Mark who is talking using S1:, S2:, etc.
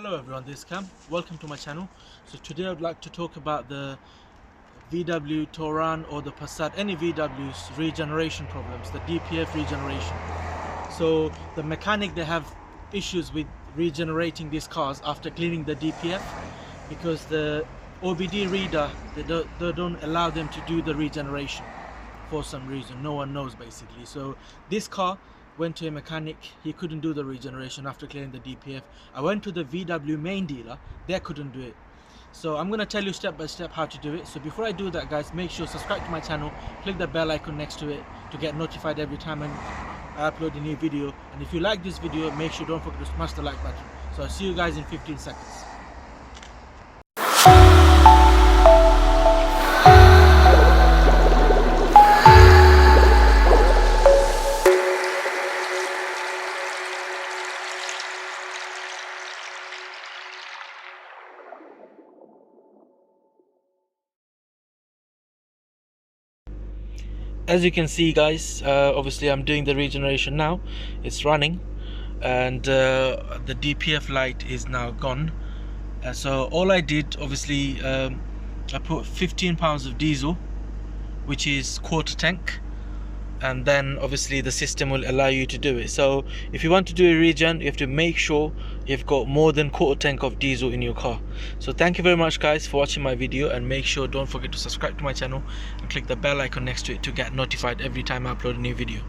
S1: Hello everyone, this is Cam. Welcome to my channel. So today I'd like to talk about the VW Touran or the Passat, any VW's regeneration problems, the DPF regeneration. So the mechanic, they have issues with regenerating these cars after cleaning the DPF because the OBD reader, they don't allow them to do the regeneration for some reason. No one knows basically. So this car went to a mechanic, he couldn't do the regeneration after clearing the DPF. I went to the VW main dealer, they couldn't do it. So I'm going to tell you step by step how to do it. So before I do that, guys, make sure subscribe to my channel, click the bell icon next to it to get notified every time I upload a new video. And if you like this video, make sure don't forget to smash the like button. So I'll see you guys in 15 seconds. As you can see, guys, obviously I'm doing the regeneration now. It's running and the DPF light is now gone. So all I did, obviously, I put 15 pounds of diesel, which is quarter tank, and then obviously the system will allow you to do it. So if you want to do a regen, you have to make sure you've got more than quarter tank of diesel in your car. So thank you very much, guys, for watching my video, and make sure don't forget to subscribe to my channel and click the bell icon next to it to get notified every time I upload a new video.